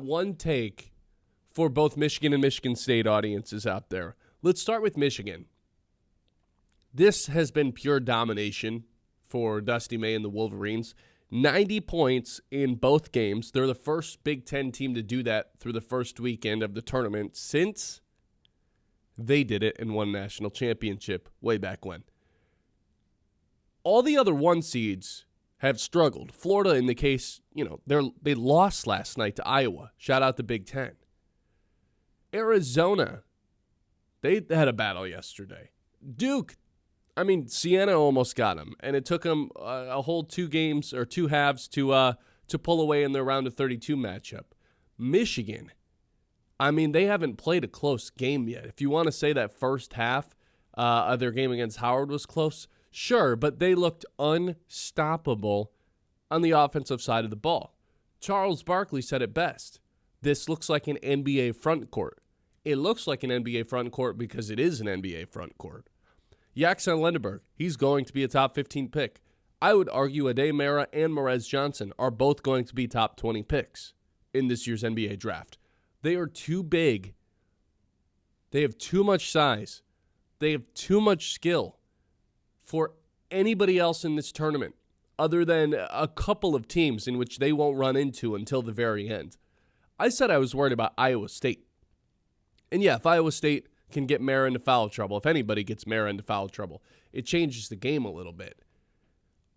One take for both Michigan and Michigan State audiences out there. Let's start with Michigan. This has been pure domination for Dusty May and the Wolverines. 90 points in both games. They're the first Big Ten team to do that through the first weekend of the tournament since they did it and won national championship way back when. All the other one seeds have struggled. Florida, in the case, they lost last night to Iowa. Shout out to Big Ten. Arizona, they had a battle yesterday. Duke, Siena almost got them, and it took them a whole two halves to pull away in their round of 32 matchup. Michigan, they haven't played a close game yet. If you want to say that first half of their game against Howard was close, sure, but they looked unstoppable on the offensive side of the ball. Charles Barkley said it best. This looks like an NBA front court. It looks like an NBA front court because it is an NBA front court. Jackson Lindenberg, he's going to be a top 15 pick. I would argue Ade Mara and Morez Johnson are both going to be top 20 picks in this year's NBA draft. They are too big. They have too much size. They have too much skill for anybody else in this tournament other than a couple of teams in which they won't run into until the very end. I said I was worried about Iowa State. And yeah, if Iowa State can get Mara into foul trouble, if anybody gets Mara into foul trouble, it changes the game a little bit.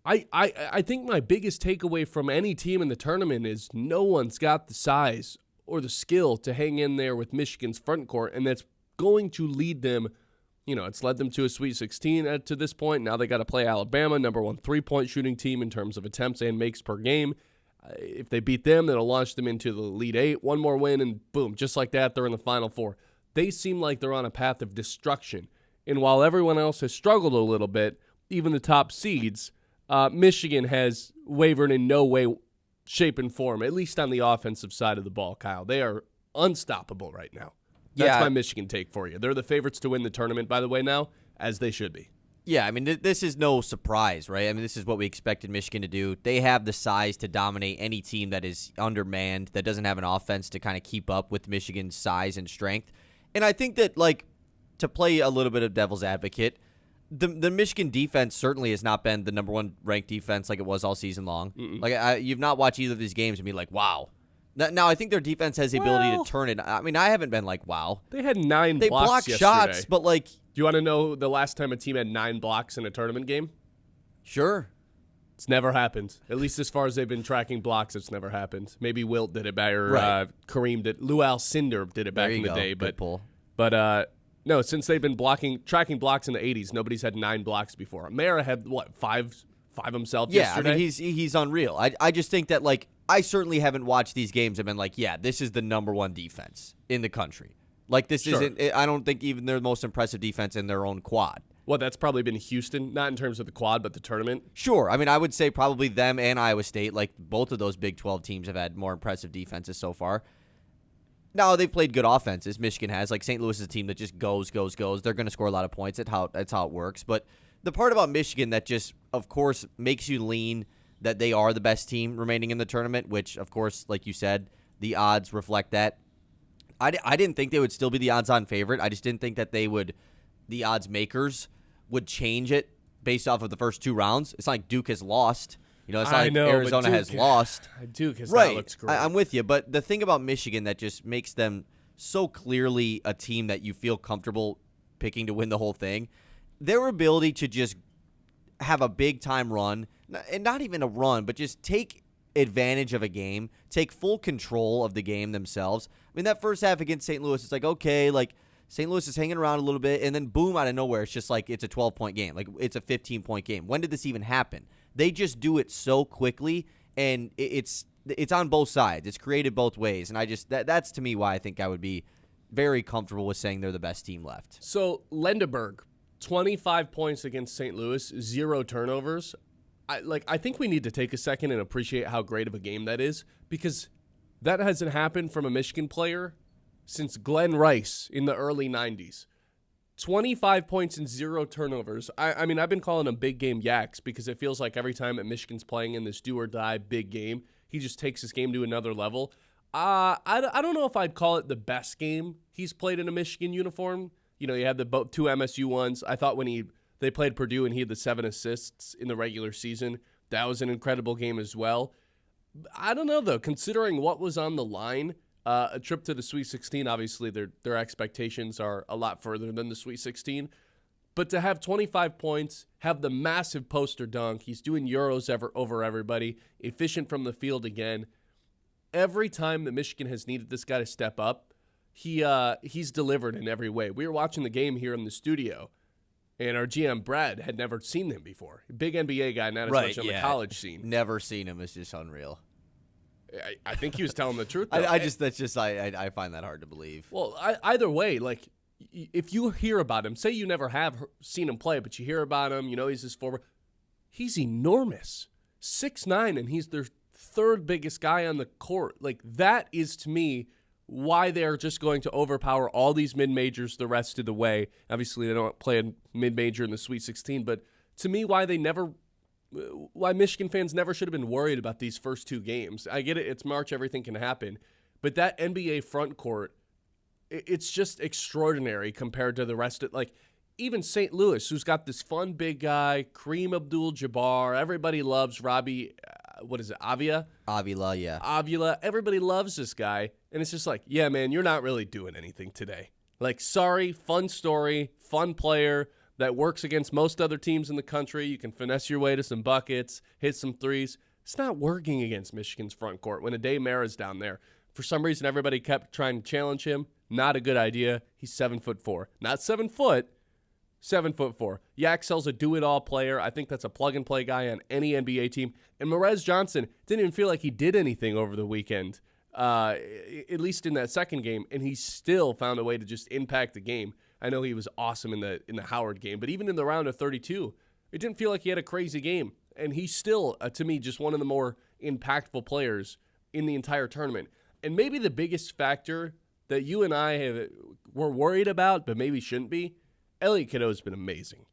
I think my biggest takeaway from any team in the tournament is no one's got the size or the skill to hang in there with Michigan's front court, and that's going to lead them. It's led them to a Sweet 16 to this point. Now they got to play Alabama, number one three-point shooting team in terms of attempts and makes per game. If they beat them, that'll launch them into the Elite Eight. One more win, and boom, just like that, they're in the Final Four. They seem like they're on a path of destruction. And while everyone else has struggled a little bit, even the top seeds, Michigan has wavered in no way, shape, and form, at least on the offensive side of the ball, Kyle. They are unstoppable right now. That's my Michigan take for you. They're the favorites to win the tournament, by the way, now, as they should be. Yeah, this is no surprise, right? This is what we expected Michigan to do. They have the size to dominate any team that is undermanned, that doesn't have an offense to kind of keep up with Michigan's size and strength. And I think that, to play a little bit of devil's advocate, the Michigan defense certainly has not been the number one ranked defense like it was all season long. You've not watched either of these games and be like, wow. Now, I think their defense has the ability to turn it. I haven't been like, wow. They had 9 They blocks blocked yesterday. shots, but do you want to know the last time a team had 9 blocks in a tournament game? Sure. It's never happened. At least as far as they've been tracking blocks, it's never happened. Maybe Wilt did it back, or right. Kareem did. Lou Alcindor did it back in the day. Good pull. But no, since they've been tracking blocks in the 80s, nobody's had 9 blocks before. Mara had, 5 himself yesterday? Yeah, he's unreal. I just think that, I certainly haven't watched these games and been like, yeah, this is the number one defense in the country. Isn't, I don't think even they're the most impressive defense in their own quad. Well, that's probably been Houston, not in terms of the quad, but the tournament. Sure. I would say probably them and Iowa State, both of those Big 12 teams have had more impressive defenses so far. Now, they've played good offenses. Michigan has. St. Louis is a team that just goes. They're going to score a lot of points. That's how it works. But the part about Michigan that just, of course, makes you lean that they are the best team remaining in the tournament, which, of course, like you said, the odds reflect that. I didn't think they would still be the odds-on favorite. I just didn't think that the odds makers would change it based off of the first 2 rounds. It's not like Duke has lost. It's not like Arizona has lost. Duke has right. Not looked great. I'm with you, but the thing about Michigan that just makes them so clearly a team that you feel comfortable picking to win the whole thing, their ability to just have a big-time run, and not even a run, but just take advantage of a game, take full control of the game themselves. That first half against St. Louis, it's okay, St. Louis is hanging around a little bit, and then boom, out of nowhere, it's just it's a 12-point game. It's a 15-point game. When did this even happen? They just do it so quickly, and it's on both sides. It's created both ways, and that's to me why I think I would be very comfortable with saying they're the best team left. So, Lindenberg, 25 points against St. Louis, 0 turnovers. I think we need to take a second and appreciate how great of a game that is, because that hasn't happened from a Michigan player since Glenn Rice in the early 90s. 25 points and 0 turnovers. I've been calling him big game yaks because it feels like every time that Michigan's playing in this do-or-die big game, he just takes his game to another level. I don't know if I'd call it the best game he's played in a Michigan uniform. You know, you had the both two MSU ones. I thought when they played Purdue and he had the 7 assists in the regular season, that was an incredible game as well. I don't know, though, considering what was on the line, a trip to the Sweet 16, obviously their expectations are a lot further than the Sweet 16. But to have 25 points, have the massive poster dunk, he's doing Euros over everybody, efficient from the field again. Every time that Michigan has needed this guy to step up, he's delivered in every way. We were watching the game here in the studio, and our GM, Brad, had never seen him before. Big NBA guy, not as much on the college scene. Never seen him. It's just unreal. I think he was telling the truth, though. I find that hard to believe. Well, either way, like, if you hear about him, say you never have seen him play, but you hear about him, you know he's his forward. He's enormous. 6'9", and he's their third biggest guy on the court. Like, that is, to me, why they're just going to overpower all these mid-majors the rest of the way. Obviously, they don't play a mid-major in the Sweet 16, but to me, why Michigan fans never should have been worried about these first two games. I get it. It's March. Everything can happen. But that NBA front court, it's just extraordinary compared to the rest of, like, even St. Louis, who's got this fun big guy, Kareem Abdul-Jabbar. Everybody loves Robbie, Avila? Avila, yeah. Avila. Everybody loves this guy. And it's just like, yeah, man, you're not really doing anything today. Like, sorry, fun story, fun player that works against most other teams in the country. You can finesse your way to some buckets, hit some threes. It's not working against Michigan's front court when Ade Mara's down there. For some reason, everybody kept trying to challenge him. Not a good idea. He's 7'4". Not 7 foot, 7'4". Yaxell's a do-it-all player. I think that's a plug-and-play guy on any NBA team. And Merez Johnson didn't even feel like he did anything over the weekend, at least in that second game, and he still found a way to just impact the game. I know he was awesome in the Howard game, but even in the round of 32, it didn't feel like he had a crazy game. And he's still, to me, just one of the more impactful players in the entire tournament. And maybe the biggest factor that you and I were worried about, but maybe shouldn't be, Elliot Cadeau's been amazing.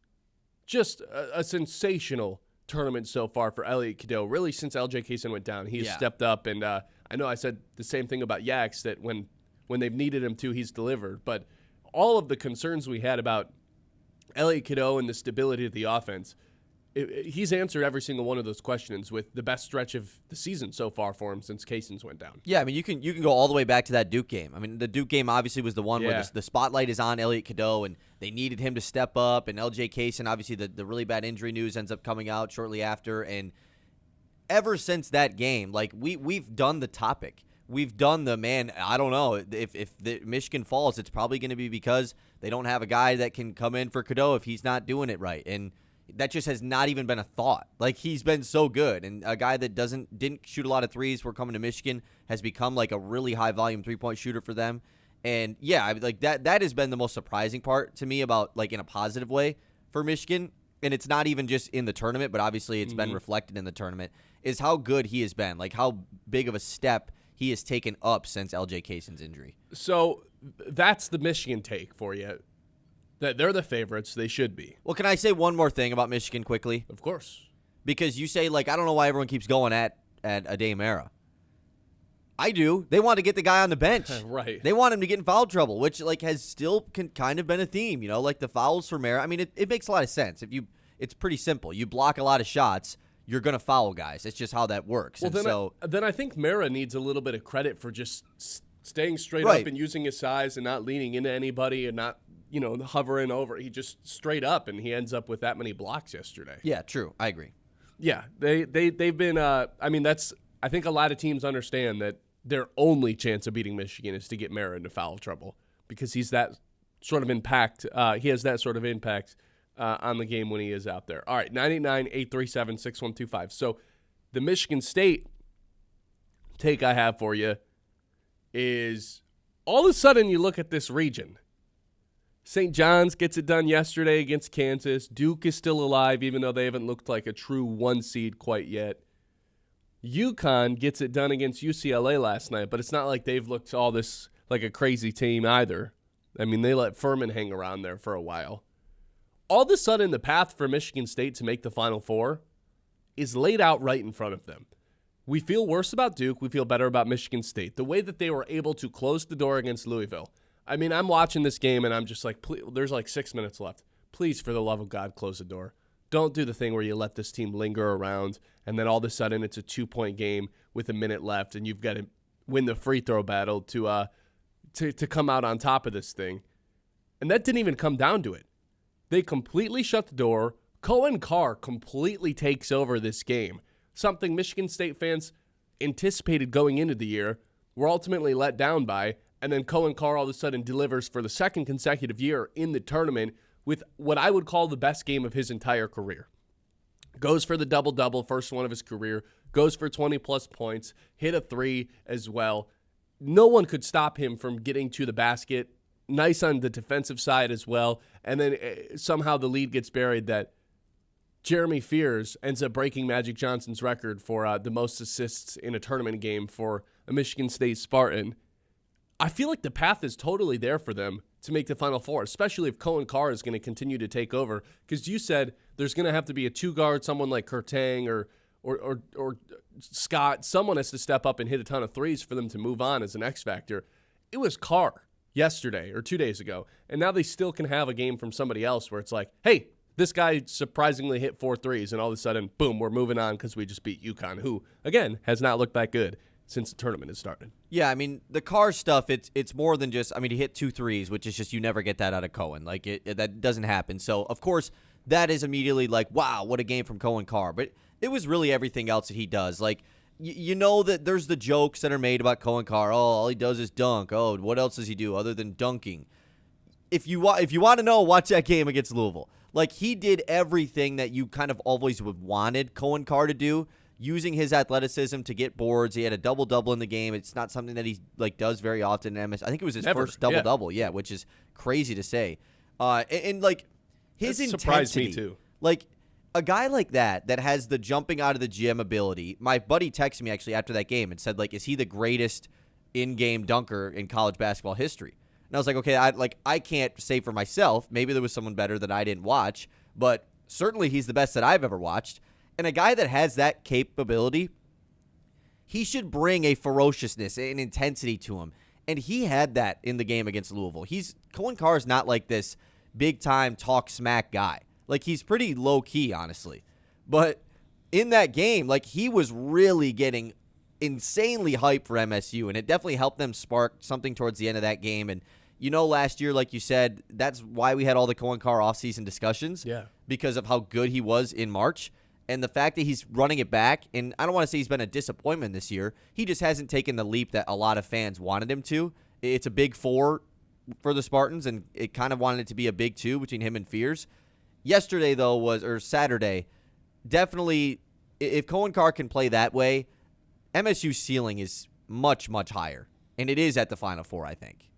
Just a sensational tournament so far for Elliot Cadeau. Really, since LJ Kaysen went down, he has stepped up. And I know I said the same thing about Yax, that when they've needed him to, he's delivered. But all of the concerns we had about Elliot Cadeau and the stability of the offense, he's answered every single one of those questions with the best stretch of the season so far for him since Kaysen's went down. Yeah, I mean, you can go all the way back to that Duke game. I mean, the Duke game obviously was the one where the spotlight is on Elliot Cadeau, and they needed him to step up. And LJ Kaysen, obviously, the really bad injury news ends up coming out shortly after. And ever since that game, like, we've done the topic. We've done the, man, I don't know. If the Michigan falls, it's probably going to be because they don't have a guy that can come in for Cadeau if he's not doing it right. And that just has not even been a thought. Like, he's been so good. And a guy that didn't shoot a lot of threes for coming to Michigan has become like a really high volume 3-point shooter for them. And yeah, like that has been the most surprising part to me about, like, in a positive way for Michigan. And it's not even just in the tournament, but obviously it's been reflected in the tournament, is how good he has been. Like, how big of a step he has taken up since LJ Kaysen's injury. So that's the Michigan take for you. That they're the favorites. They should be. Well, can I say one more thing about Michigan quickly? Of course. Because you say, like, I don't know why everyone keeps going at Ade Mara. I do. They want to get the guy on the bench. Right. They want him to get in foul trouble, which, like, has still kind of been a theme, you know, like the fouls for Mara. I mean, it makes a lot of sense. It's pretty simple. You block a lot of shots, you're going to foul guys. It's just how that works. Well, then I think Mara needs a little bit of credit for just staying straight up and using his size and not leaning into anybody and not, you know, hovering over. He just straight up, and he ends up with that many blocks yesterday. Yeah, true. I agree. Yeah, they've been. I mean, I think a lot of teams understand that their only chance of beating Michigan is to get Mara into foul trouble because he's that sort of impact. He has that sort of impact on the game when he is out there. All right, 989-837-6125. So the Michigan State take I have for you is all of a sudden you look at this region. St. John's gets it done yesterday against Kansas. Duke is still alive, even though they haven't looked like a true one seed quite yet. UConn gets it done against UCLA last night, but it's not like they've looked all this like a crazy team either. I mean, they let Furman hang around there for a while. All of a sudden, the path for Michigan State to make the Final Four is laid out right in front of them. We feel worse about Duke. We feel better about Michigan State. The way that they were able to close the door against Louisville. I mean, I'm watching this game, and I'm just like, please, there's like 6 minutes left. Please, for the love of God, close the door. Don't do the thing where you let this team linger around, and then all of a sudden it's a 2-point game with a minute left, and you've got to win the free throw battle to come out on top of this thing. And that didn't even come down to it. They completely shut the door. Cohen Carr completely takes over this game. Something Michigan State fans anticipated going into the year, were ultimately let down by, and then Cohen Carr all of a sudden delivers for the second consecutive year in the tournament with what I would call the best game of his entire career. Goes for the double-double, first one of his career, goes for 20-plus points, hit a three as well. No one could stop him from getting to the basket. Nice on the defensive side as well. And then somehow the lead gets buried that Jeremy Fears ends up breaking Magic Johnson's record for the most assists in a tournament game for a Michigan State Spartan. I feel like the path is totally there for them to make the Final Four, especially if Cohen Carr is going to continue to take over. Because you said there's going to have to be a two-guard, someone like Kurtang or Scott. Someone has to step up and hit a ton of threes for them to move on as an X factor. It was Carr yesterday or 2 days ago, and now they still can have a game from somebody else where it's like, hey, this guy surprisingly hit 4 threes, and all of a sudden, boom, we're moving on because we just beat UConn, who, again, has not looked that good since the tournament has started. Yeah, I mean, the Carr stuff, it's more than just, I mean, he hit 2 threes, which is just, you never get that out of Cohen. Like, that doesn't happen. So, of course, that is immediately like, wow, what a game from Cohen Carr. But it was really everything else that he does. Like, you know that there's the jokes that are made about Cohen Carr. Oh, all he does is dunk. Oh, what else does he do other than dunking? If you want to know, watch that game against Louisville. Like, he did everything that you kind of always would wanted Cohen Carr to do, using his athleticism to get boards. He had a double-double in the game. It's not something that he does very often in MS. I think it was his first double-double, yeah, which is crazy to say. And like, his intensity. Surprised me, too. Like, a guy like that has the jumping out of the gym ability. My buddy texted me, actually, after that game and said, like, is he the greatest in-game dunker in college basketball history? And I was like, okay, I can't say for myself. Maybe there was someone better that I didn't watch, but certainly he's the best that I've ever watched. And a guy that has that capability, he should bring a ferociousness, an intensity to him. And he had that in the game against Louisville. Cohen Carr is not like this big-time talk smack guy. Like, he's pretty low-key, honestly. But in that game, like, he was really getting insanely hyped for MSU, and it definitely helped them spark something towards the end of that game. And you know, last year, like you said, that's why we had all the Cohen Carr offseason discussions. Yeah. Because of how good he was in March. And the fact that he's running it back, and I don't want to say he's been a disappointment this year. He just hasn't taken the leap that a lot of fans wanted him to. It's a big 4 for the Spartans, and it kind of wanted it to be a big 2 between him and Fears. Yesterday, though, or Saturday, definitely, if Cohen Carr can play that way, MSU's ceiling is much, much higher. And it is at the Final Four, I think.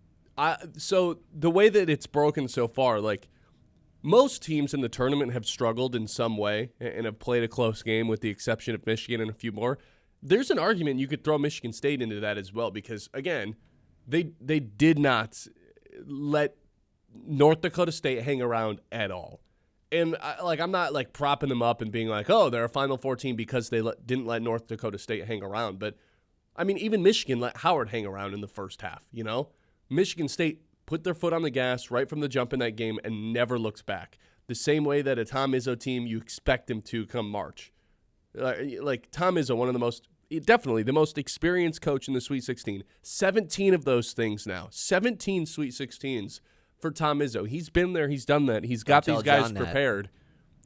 So the way that it's broken so far, like, most teams in the tournament have struggled in some way and have played a close game with the exception of Michigan and a few more. There's an argument you could throw Michigan State into that as well because, again, they did not let North Dakota State hang around at all. And, I'm not, like, propping them up and being like, oh, they're a Final Four team because they didn't let North Dakota State hang around. But, I mean, even Michigan let Howard hang around in the first half, you know? Michigan State put their foot on the gas right from the jump in that game and never looks back. The same way that a Tom Izzo team, you expect him to come March. Like Tom Izzo, definitely the most experienced coach in the Sweet 16. 17 of those things now. 17 Sweet 16s for Tom Izzo. He's been there. He's done that. He's got these guys prepared.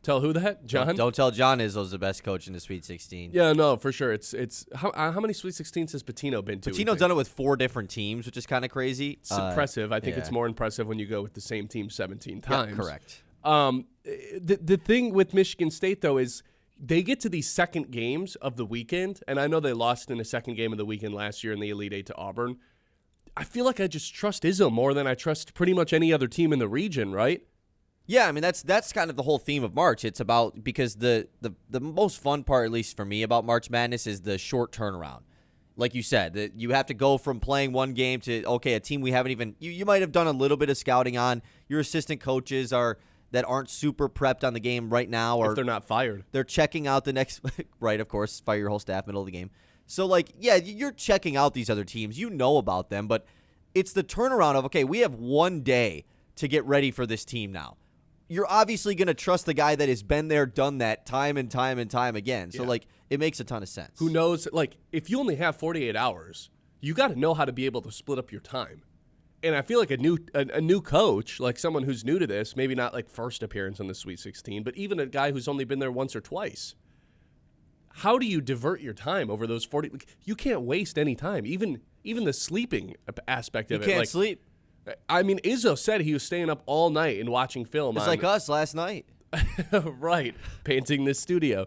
Tell who that? John? Don't tell John Izzo's the best coach in the Sweet 16. Yeah, no, for sure. It's how many Sweet 16s has Pitino been to? Pitino's done it with 4 different teams, which is kind of crazy. It's impressive. I think it's more impressive when you go with the same team 17 times. Yeah, correct. The thing with Michigan State, though, is they get to these second games of the weekend, and I know they lost in the second game of the weekend last year in the Elite Eight to Auburn. I feel like I just trust Izzo more than I trust pretty much any other team in the region, right? Yeah, I mean, that's kind of the whole theme of March. It's about, because the most fun part, at least for me, about March Madness is the short turnaround. Like you said, that you have to go from playing one game to, okay, a team we haven't even, you might have done a little bit of scouting on. Your assistant coaches that aren't super prepped on the game right now. Or if they're not fired. They're checking out the next, right, of course, fire your whole staff middle of the game. So, like, yeah, you're checking out these other teams. You know about them, but it's the turnaround of, okay, we have one day to get ready for this team now. You're obviously going to trust the guy that has been there, done that time and time and time again. So, like, it makes a ton of sense. Who knows? Like, if you only have 48 hours, you got to know how to be able to split up your time. And I feel like a new coach, like someone who's new to this, maybe not like first appearance on the Sweet 16, but even a guy who's only been there once or twice. How do you divert your time over those 40? You can't waste any time. Even the sleeping aspect of it. You can't like, sleep. I mean, Izzo said he was staying up all night and watching film. It's like us last night. Right, painting this studio.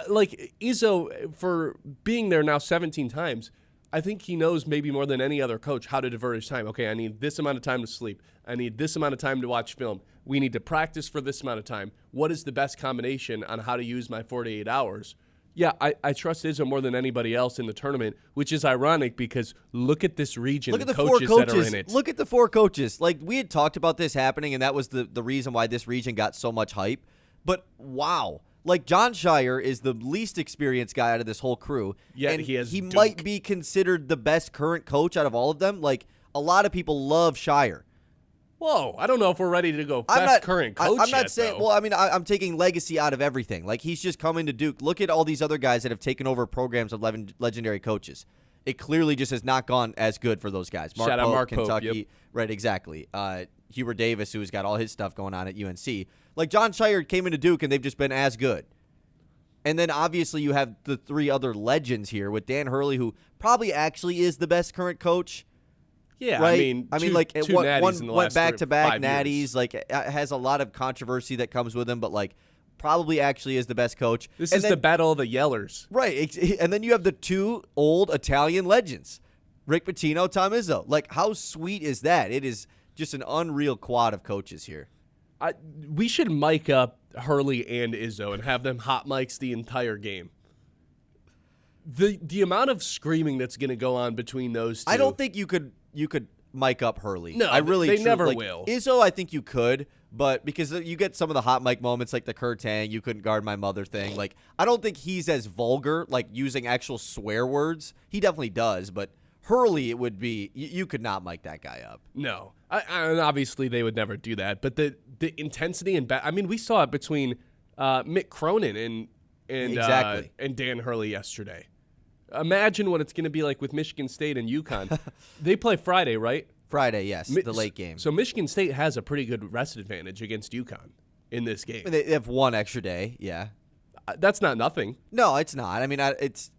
Like Izzo, for being there now 17 times, I think he knows maybe more than any other coach how to divert his time. Okay, I need this amount of time to sleep. I need this amount of time to watch film. We need to practice for this amount of time. What is the best combination on how to use my 48 hours? Yeah, I trust Izzo more than anybody else in the tournament, which is ironic because look at this region. Look at the coaches four coaches that are in it. Look at the 4 coaches. Like, we had talked about this happening, and that was the reason why this region got so much hype. But, wow. Like, John Shire is the least experienced guy out of this whole crew. Yeah, and he might be considered the best current coach out of all of them. Like, a lot of people love Shire. Whoa, I don't know if we're ready to go current coach I'm not yet, saying, though. well, I mean, I'm taking legacy out of everything. Like, he's just coming to Duke. Look at all these other guys that have taken over programs of legendary coaches. It clearly just has not gone as good for those guys. Shout out Mark Pope, Kentucky. yep. Right, exactly. Hubert Davis, who's got all his stuff going on at UNC. Like, John Shire came into Duke, and they've just been as good. And then, obviously, you have the 3 other legends here with Dan Hurley, who probably actually is the best current coach. Yeah, right? two one went back-to-back 5 natties. years. Like, has a lot of controversy that comes with him, but, like, probably actually is the best coach. This is the battle of the yellers. Right. And then you have the 2 old Italian legends, Rick Pitino, Tom Izzo. Like, how sweet is that? It is just an unreal quad of coaches here. We should mic up Hurley and Izzo and have them hot mics the entire game. The amount of screaming that's going to go on between those two. I don't think you could mic up Hurley. No, I really they never will. Izzo, I think you could, but because you get some of the hot mic moments like the Kurtang, you couldn't guard my mother thing. Like, I don't think he's as vulgar, like using actual swear words. He definitely does, but Hurley, it would be you could not mic that guy up. No, and obviously they would never do that. But the intensity and I mean, we saw it between Mick Cronin and Dan Hurley yesterday. Imagine what it's going to be like with Michigan State and UConn. They play Friday, right? Friday, yes, the late game. So Michigan State has a pretty good rest advantage against UConn in this game. They have 1 extra day, yeah. That's not nothing. No, it's not. I mean, I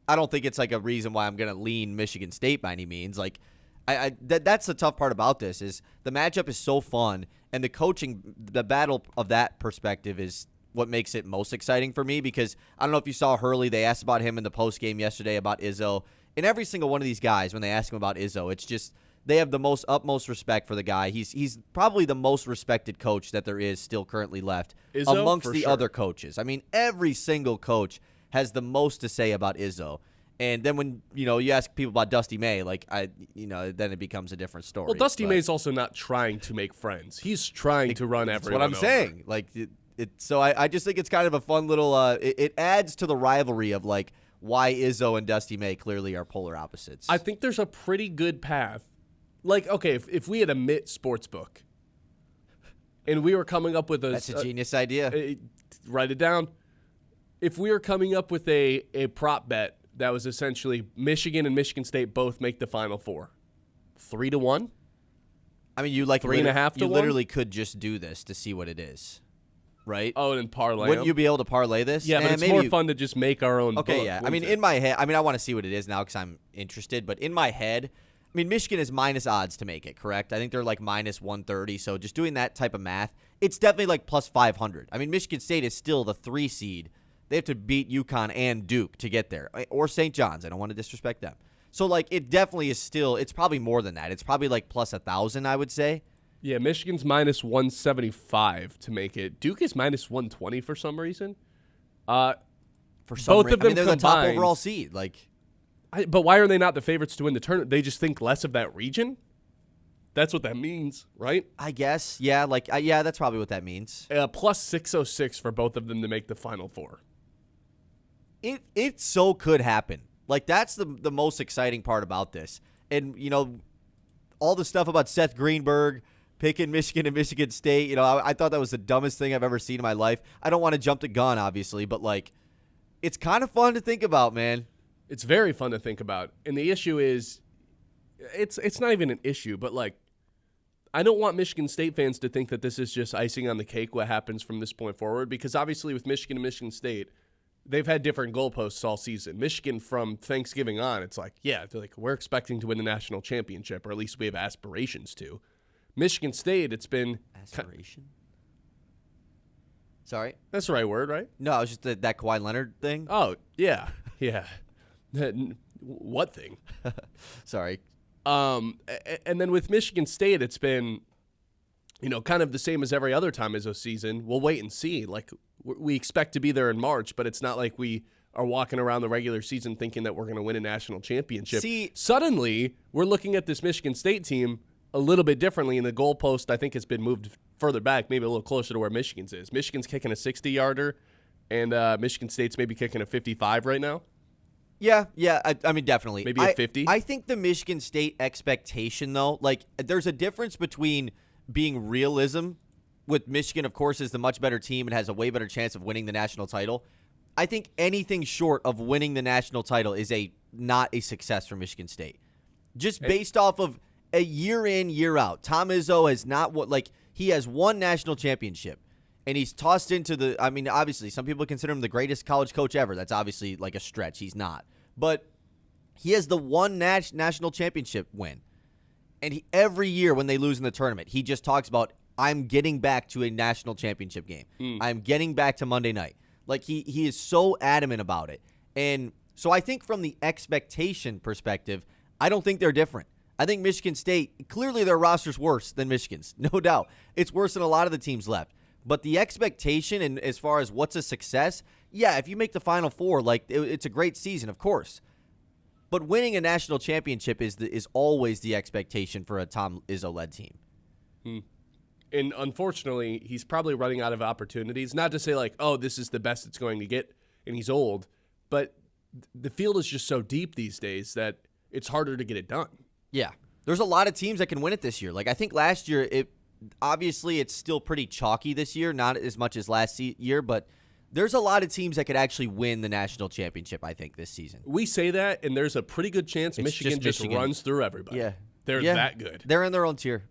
don't think it's like a reason why I'm going to lean Michigan State by any means. Like, that's the tough part about this is the matchup is so fun, and the coaching, the battle of that perspective is what makes it most exciting for me because I don't know if you saw Hurley. They asked about him in the postgame yesterday about Izzo. And every single one of these guys, when they ask him about Izzo, it's just they have the utmost respect for the guy. He's probably the most respected coach that there is still currently left Izzo, amongst the sure. other coaches. I mean, every single coach has the most to say about Izzo. And then when you ask people about Dusty May, then it becomes a different story. Well, Dusty May's also not trying to make friends. He's trying to run everyone over. That's what I'm saying. Like. So I just think it's kind of a fun little it adds to the rivalry of like why Izzo and Dusty May clearly are polar opposites. I think there's a pretty good path. Like, okay, if we had a Mitt Sportsbook and we were coming up with That's a genius idea. Write it down. If we were coming up with a prop bet that was essentially Michigan and Michigan State both make the Final Four, 3-1. I mean, you like 3.5 to 1? You literally could just do this to see what it is. Right? Oh, and parlay. Wouldn't you be able to parlay this? Yeah, but it's more fun to just make our own. Okay, book, yeah. I mean, in my head, I want to see what it is now because I'm interested. But in my head, I mean, Michigan is minus odds to make it, correct? I think they're like minus 130. So just doing that type of math, it's definitely like plus 500. I mean, Michigan State is still the 3 seed. They have to beat UConn and Duke to get there, or St. John's. I don't want to disrespect them. So like, it definitely is still. It's probably more than that. It's probably like plus 1,000, I would say. Yeah, Michigan's minus 175 to make it. Duke is minus 120 for some reason. For some both of them they're combined, the top overall seed. Like, but why are they not the favorites to win the tournament? They just think less of that region. That's what that means, right? I guess, yeah. Like, yeah, that's probably what that means. Plus 606 for both of them to make the Final Four. It so could happen. Like, that's the most exciting part about this. And, all the stuff about Seth Greenberg picking Michigan and Michigan State, I thought that was the dumbest thing I've ever seen in my life. I don't want to jump the gun, obviously, but, like, it's kind of fun to think about, man. It's very fun to think about. And the issue is, it's not even an issue, but, like, I don't want Michigan State fans to think that this is just icing on the cake what happens from this point forward, because obviously with Michigan and Michigan State, they've had different goalposts all season. Michigan, from Thanksgiving on, it's like, yeah, they're like, we're expecting to win the national championship, or at least we have aspirations to. Michigan State, it's been... Aspiration? Sorry? That's the right word, right? No, it was just that Kawhi Leonard thing. Oh, yeah. Yeah. What thing? Sorry. And then with Michigan State, it's been, kind of the same as every other time as a season. We'll wait and see. Like, we expect to be there in March, but it's not like we are walking around the regular season thinking that we're going to win a national championship. See, suddenly, we're looking at this Michigan State team a little bit differently, and the goalpost, I think, has been moved further back, maybe a little closer to where Michigan's is. Michigan's kicking a 60-yarder, and Michigan State's maybe kicking a 55 right now. Yeah, I mean, definitely. Maybe a 50? I think the Michigan State expectation, though, like, there's a difference between being realism, with Michigan, of course, is the much better team and has a way better chance of winning the national title. I think anything short of winning the national title is not a success for Michigan State. Just based off of a year in, year out. Tom Izzo has not, he has one national championship. And he's tossed into obviously, some people consider him the greatest college coach ever. That's obviously like a stretch. He's not. But he has the one national championship win. And every year when they lose in the tournament, he just talks about, I'm getting back to a national championship game. I'm getting back to Monday night. Like, he is so adamant about it. And so I think from the expectation perspective, I don't think they're different. I think Michigan State, clearly their roster's worse than Michigan's. No doubt. It's worse than a lot of the teams left. But the expectation, and as far as what's a success, yeah, if you make the Final Four, it's a great season, of course. But winning a national championship is always the expectation for a Tom Izzo-led team. And unfortunately, he's probably running out of opportunities. Not to say this is the best it's going to get, and he's old, but the field is just so deep these days that it's harder to get it done. Yeah. There's a lot of teams that can win it this year. Like, I think last year, obviously it's still pretty chalky this year, not as much as last year, but there's a lot of teams that could actually win the national championship, I think, this season. We say that, and there's a pretty good chance Michigan just runs through everybody. Yeah. They're that good. They're in their own tier.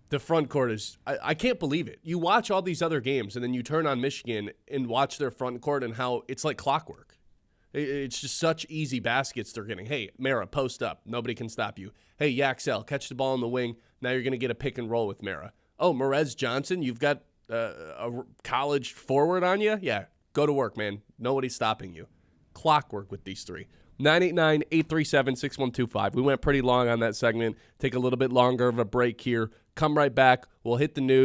The front court is – I can't believe it. You watch all these other games, and then you turn on Michigan and watch their front court and how it's like clockwork. It's just such easy baskets they're getting. Hey, Mara, post up. Nobody can stop you. Hey, Yaxel, catch the ball in the wing. Now you're going to get a pick and roll with Mara. Oh, Merez Johnson, you've got a college forward on you? Yeah, go to work, man. Nobody's stopping you. Clockwork with these three. 989-837-6125. We went pretty long on that segment. Take a little bit longer of a break here. Come right back. We'll hit the news.